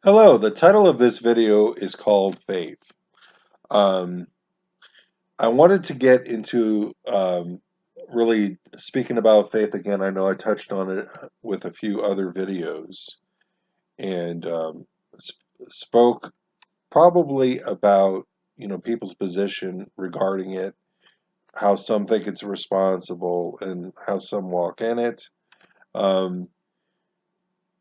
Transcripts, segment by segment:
Hello, the title of this video is called Faith. Um, I wanted to get into really speaking about faith again. I know I touched on it with a few other videos and spoke probably about people's position regarding it, how some think it's responsible and how some walk in it. Um,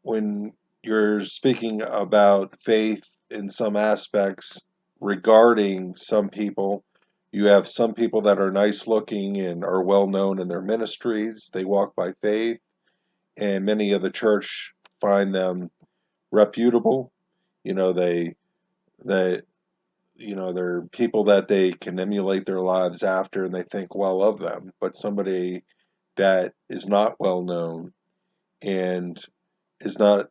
when you're speaking about faith in some aspects regarding some people, you have some people that are nice looking and are well known in their ministries. They walk by faith, and many of the church find them reputable. You know, they they're people that they can emulate their lives after and they think well of them. But somebody that is not well known and is not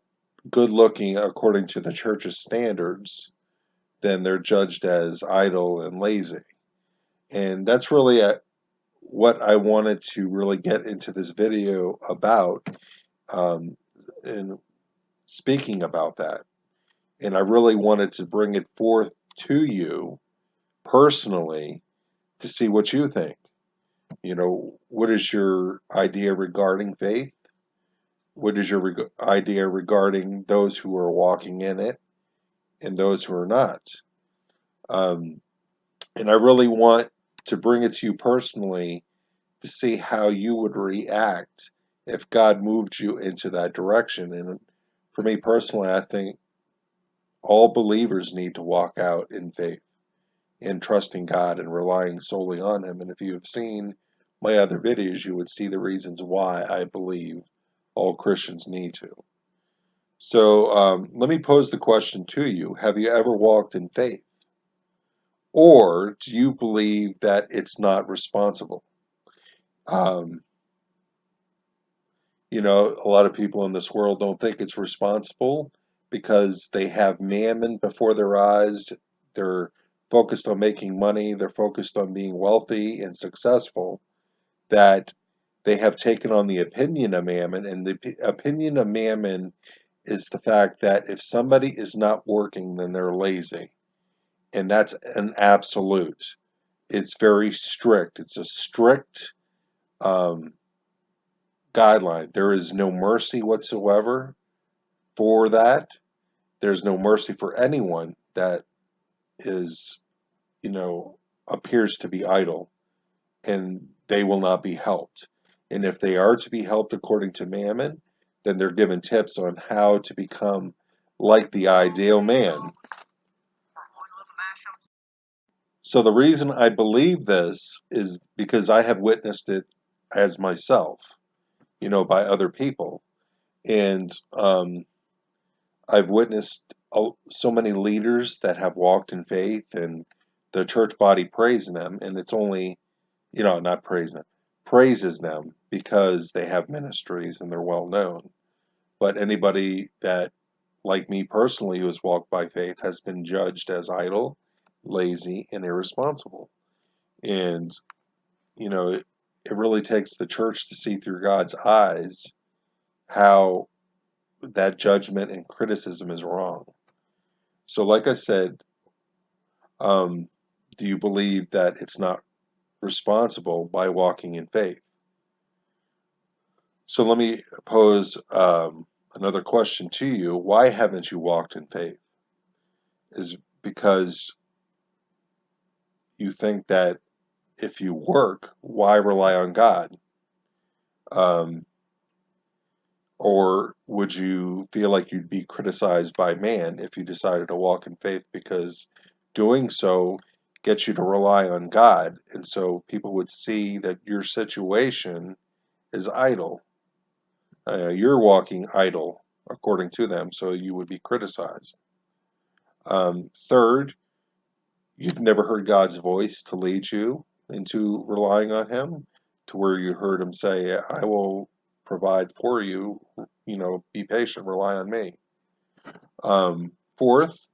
good looking according to the church's standards, then they're judged as idle and lazy. And that's really what I wanted to really get into this video about, um, and speaking about that. And I really wanted to bring it forth to you personally to see what you think. What is your idea regarding faith? What is your idea regarding those who are walking in it and those who are not? Um, and I really want to bring it to you personally to see how you would react if God moved you into that direction. And for me personally, I think all believers need to walk out in faith and trusting God and relying solely on Him. And if you have seen my other videos, you would see the reasons why I believe all Christians need to. So let me pose the question to you. Have you ever walked in faith? Or do you believe that it's not responsible? Um, a lot of people in this world don't think it's responsible because they have mammon before their eyes. They're focused on making money. They're focused on being wealthy and successful, that they have taken on the opinion of mammon. And the opinion of mammon is the fact that if somebody is not working, then they're lazy. And that's an absolute. It's very strict. It's a strict um, guideline. There is no mercy whatsoever for that. There's no mercy for anyone that is, you know, appears to be idle, and they will not be helped. And if they are to be helped according to Mammon, then they're given tips on how to become like the ideal man. So the reason I believe this is because I have witnessed it as myself, by other people. And I've witnessed so many leaders that have walked in faith and the church body praising them, and it's only, not praising them, praises them because they have ministries and they're well known. But anybody that, like me personally, who has walked by faith, has been judged as idle, lazy, and irresponsible. And, it really takes the church to see through God's eyes how that judgment and criticism is wrong. So, like I said, um, do you believe that it's not responsible by walking in faith? So, let me pose another question to you. Why haven't you walked in faith? Is because you think that if you work, why rely on God? Um, or would you feel like you'd be criticized by man if you decided to walk in faith because doing so gets you to rely on God? And so people would see that your situation is idle. You're walking idle according to them, so you would be criticized. Third, you've never heard God's voice to lead you into relying on Him, to where you heard Him say, I will provide for you, be patient, rely on me. Fourth,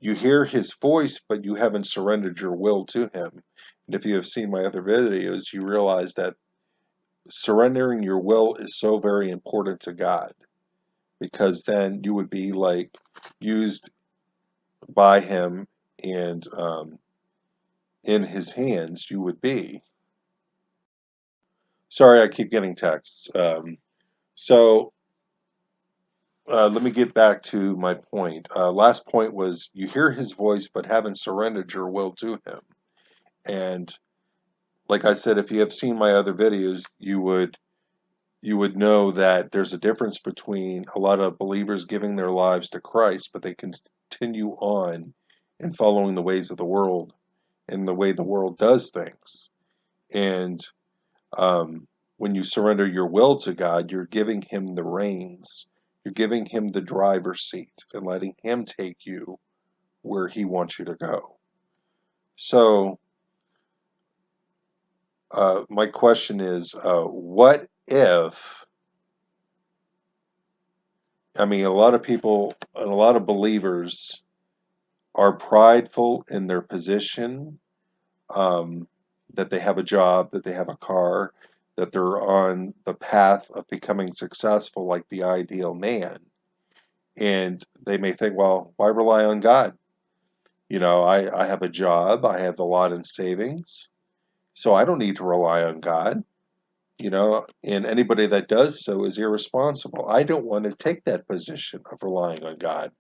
you hear His voice, but you haven't surrendered your will to Him. And if you have seen my other videos, you realize that surrendering your will is so very important to God. because then you would be like used by him, and in his hands you would be. Sorry, I keep getting texts. So let me get back to my point. Last point was you hear his voice but haven't surrendered your will to him. And like I said, if you have seen my other videos, you would know that there's a difference between a lot of believers giving their lives to Christ, but they continue on in following the ways of the world and the way the world does things. And when you surrender your will to God, you're giving him the reins. You're giving him the driver's seat and letting him take you where he wants you to go. So, my question is, what if, I mean, a lot of people and a lot of believers are prideful in their position, um, that they have a job, that they have a car, that they're on the path of becoming successful like the ideal man. And they may think, well, why rely on God? I have a job, I have a lot in savings, so I don't need to rely on God. And anybody that does so is irresponsible. I don't want to take that position of relying on God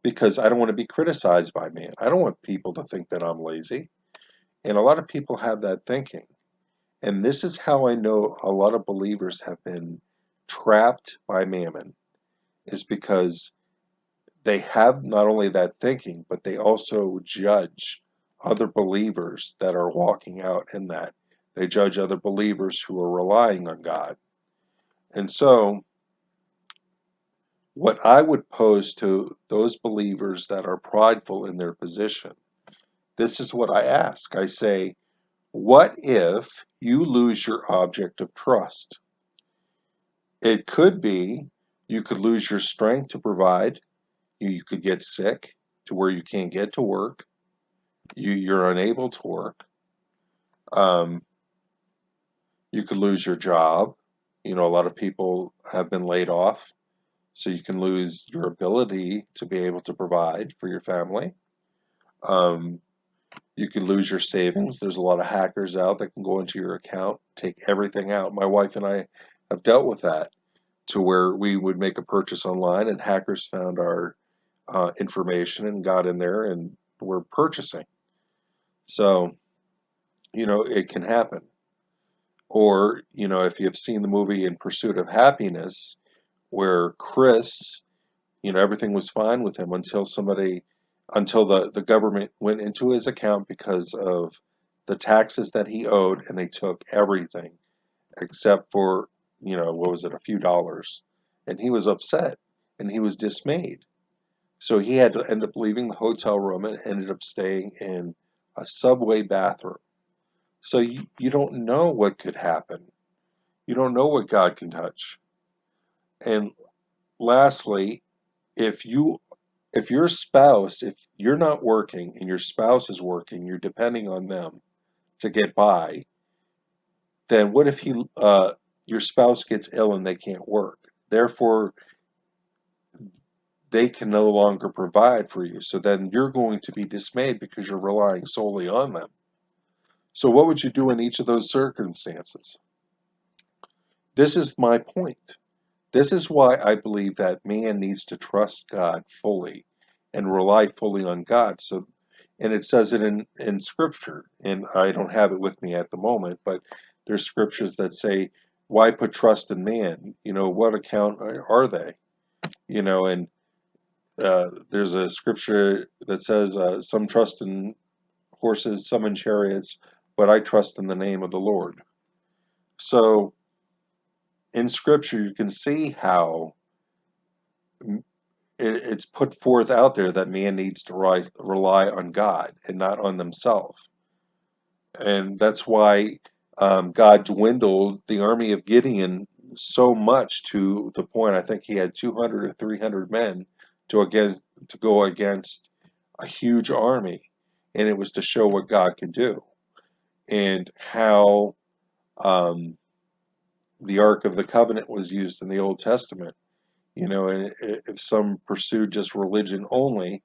because I don't want to be criticized by man. I don't want people to think that I'm lazy. And a lot of people have that thinking. And this is how I know a lot of believers have been trapped by mammon, is because they have not only that thinking, but they also judge other believers that are walking out in that. They judge other believers who are relying on God. And so, what I would pose to those believers that are prideful in their position, this is what I ask. I say, what if you lose your object of trust? It could be you could lose your strength to provide. You could get sick to where you can't get to work. You're unable to work. Um, you could lose your job. A lot of people have been laid off, so you can lose your ability to be able to provide for your family. Um, you could lose your savings. There's a lot of hackers out that can go into your account, take everything out. My wife and I have dealt with that, to where we would make a purchase online and hackers found our information and got in there and were purchasing. So, it can happen. Or, if you've seen the movie In Pursuit of Happiness, where Chris, everything was fine with him until the government went into his account because of the taxes that he owed, and they took everything except for, what was it, a few dollars. And he was upset and he was dismayed. So he had to end up leaving the hotel room and ended up staying in a subway bathroom. So you don't know what could happen. You don't know what God can touch. And lastly, if you if your spouse, if you're not working and your spouse is working, you're depending on them to get by, then what if your spouse gets ill and they can't work? Therefore, they can no longer provide for you. So then you're going to be dismayed because you're relying solely on them. So what would you do in each of those circumstances? This is my point. This is why I believe that man needs to trust God fully and rely fully on God. And it says it in Scripture, and I don't have it with me at the moment, but there's scriptures that say, "Why put trust in man? What account are they?" And there's a scripture that says, "Some trust in horses, some in chariots, but I trust in the name of the Lord." So in Scripture, you can see how it's put forth out there that man needs to rely on God and not on themselves. And that's why God dwindled the army of Gideon so much, to the point I think he had 200 or 300 men to go against a huge army. And it was to show what God could do, and how um, the Ark of the Covenant was used in the Old Testament. And if some pursued just religion only,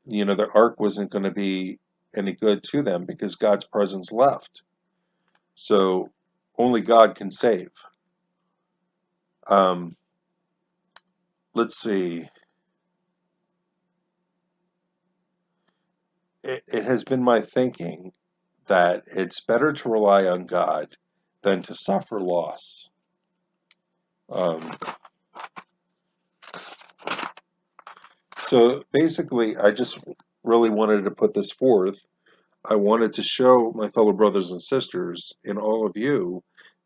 the ark wasn't going to be any good to them because God's presence left. So only God can save. Um, let's see. It has been my thinking that it's better to rely on God than to suffer loss. Um, so basically, I just really wanted to put this forth. I wanted to show my fellow brothers and sisters and all of you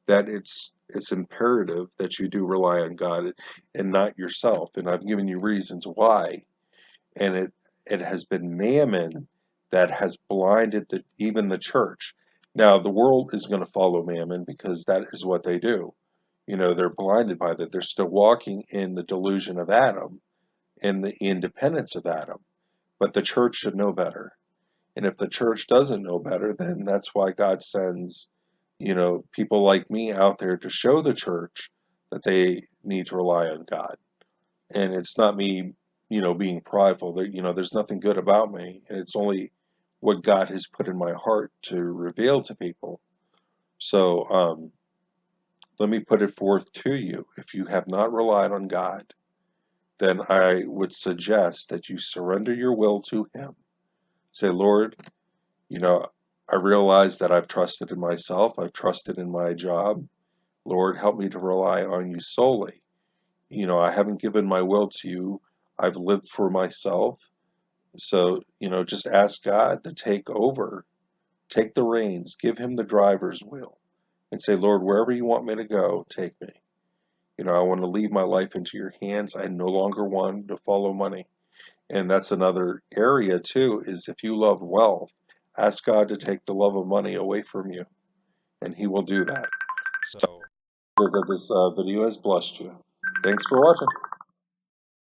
that it's imperative that you do rely on God and not yourself. And I've given you reasons why. And it has been mammon that has blinded even the church. Now the world is going to follow mammon because that is what they do. They're blinded by that. They're still walking in the delusion of Adam and the independence of Adam. But the church should know better. And if the church doesn't know better, then that's why God sends, people like me out there to show the church that they need to rely on God. And it's not me, being prideful. There's nothing good about me, and it's only what God has put in my heart to reveal to people. So let me put it forth to you. If you have not relied on God, then I would suggest that you surrender your will to Him. Say, Lord, You know, I realize that I've trusted in myself. I've trusted in my job. Lord, help me to rely on you solely. I haven't given my will to you. I've lived for myself. So, just ask God to take over, take the reins, give him the driver's wheel, and say, Lord, wherever you want me to go, take me. I want to leave my life into your hands. I no longer want to follow money. And that's another area too, is if you love wealth, ask God to take the love of money away from you, and he will do that. So, that this video has blessed you. Thanks for watching.